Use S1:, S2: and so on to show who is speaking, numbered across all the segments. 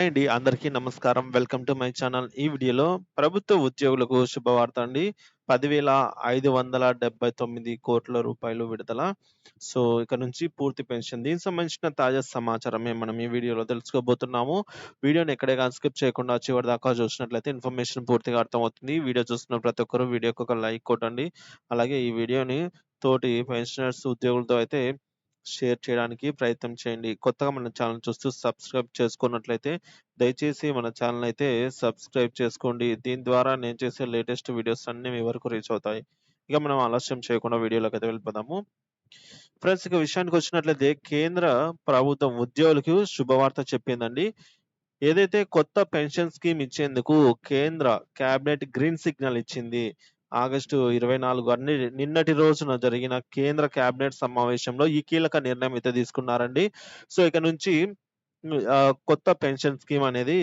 S1: Hi అండి. అందరికీ నమస్కారం. Welcome to my channel. ఈ వీడియోలో ప్రభుత్వ ఉద్యోగులకు శుభవార్త అండి. 10,579 రూపాయలు విడుదల. సో, ఇక నుంచి పూర్తి పెన్షన్. దీనికి సంబంధించిన తాజా సమాచారమే మనం ఈ వీడియోలో తెలుసుకోబోతున్నాము. వీడియోని ఎక్కడే గాని స్కిప్ చేయకుండా చివరిదాకా చూసినట్లయితే ఇన్ఫర్మేషన్ పూర్తిగా అర్థమవుతుంది. వీడియో చూస్తున్న ప్రతి ఒక్కరు వీడియోకి ఒక లైక్ కొట్టండి. అలాగే ఈ వీడియోని తోటి పెన్షనర్స్, ఉద్యోగులతో అయితే షేర్ చేయడానికి ప్రయత్నం చేయండి. కొత్తగా మన ఛానెల్ చూస్తూ సబ్స్క్రైబ్ చేసుకున్నట్లయితే దయచేసి మన ఛానెల్ అయితే సబ్స్క్రైబ్ చేసుకోండి. దీని ద్వారా నేను చేసే లేటెస్ట్ వీడియోస్ అన్నీ మీ వరకు రీచ్ అవుతాయి. ఇక మనం ఆలస్యం చేయకుండా వీడియోలోకైతే వెళ్ళిపోదాము. ఫ్రెండ్స్, ఇక విషయానికొచ్చినట్లయితే కేంద్ర ప్రభుత్వం ఉద్యోగులకు శుభవార్త చెప్పిందండి. ఏదైతే కొత్త పెన్షన్ స్కీమ్ ఇచ్చేందుకు కేంద్ర క్యాబినెట్ గ్రీన్ సిగ్నల్ ఇచ్చింది. ఆగస్టు 24 నిన్నటి రోజున జరిగిన కేంద్ర క్యాబినెట్ సమావేశంలో ఈ కీలక నిర్ణయం అయితే తీసుకున్నారండి. సో, ఇక నుంచి కొత్త పెన్షన్ స్కీమ్ అనేది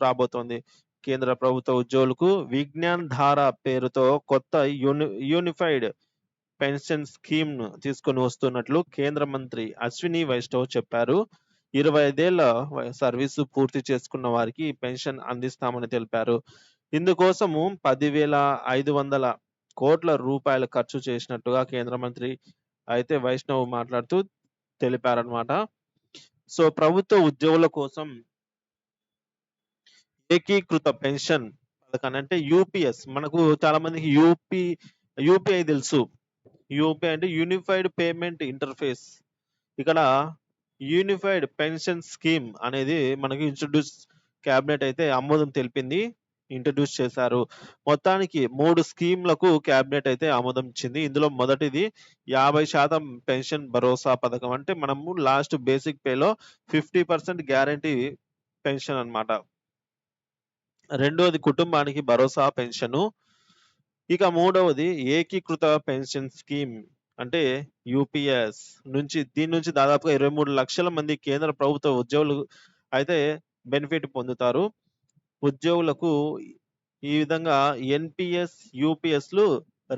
S1: రాబోతోంది. కేంద్ర ప్రభుత్వ ఉద్యోగులకు విజ్ఞాన్ ధార పేరుతో కొత్త యూనిఫైడ్ పెన్షన్ స్కీమ్‌ను తీసుకొని వస్తున్నట్లు కేంద్ర మంత్రి అశ్విని వైష్ణవ్ చెప్పారు. 25 ఏళ్ల సర్వీసు పూర్తి చేసుకున్న వారికి పెన్షన్ అందిస్తామని తెలిపారు. ఇందుకోసము 10,500 రూపాయలు ఖర్చు చేసినట్టుగా కేంద్ర మంత్రి అయితే వైష్ణవ్ మాట్లాడుతూ తెలిపారన్నమాట. సో, ప్రభుత్వ ఉద్యోగుల కోసం ఏకీకృత పెన్షన్ పథకాన్ని అంటే యూపీఎస్, మనకు చాలా మందికి యూపీఐ తెలుసు. యూపీఐ అంటే యూనిఫైడ్ పేమెంట్ ఇంటర్ఫేస్. ఇక్కడ యూనిఫైడ్ పెన్షన్ స్కీమ్ అనేది మనకి క్యాబినెట్ అయితే ఆమోదం తెలిపింది. ఇంట్రొడ్యూస్ చేశారు. మొత్తానికి 3 స్కీమ్‌లకు క్యాబినెట్ అయితే ఆమోదం ఇచ్చింది. ఇందులో మొదటిది 50% పెన్షన్ భరోసా పథకం. అంటే మనము లాస్ట్ బేసిక్ పేలో 50% గ్యారంటీ పెన్షన్ అన్నమాట. రెండోది కుటుంబానికి భరోసా పెన్షను. ఇక మూడవది ఏకీకృత పెన్షన్ స్కీమ్ అంటే యూపీఎస్ దీని నుంచి దాదాపుగా 23 లక్షల మంది కేంద్ర ప్రభుత్వ ఉద్యోగులు అయితే బెనిఫిట్ పొందుతారు. ఉద్యోగులకు ఈ విధంగా ఎన్‌పీఎస్, యూపీఎస్‌లు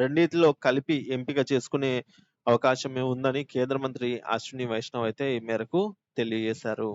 S1: రెండిటిలో కలిపి ఎంపిక చేసుకునే అవకాశం ఉందని కేంద్ర మంత్రి అశ్విని వైష్ణవ్ అయితే ఈ మేరకు తెలియజేశారు.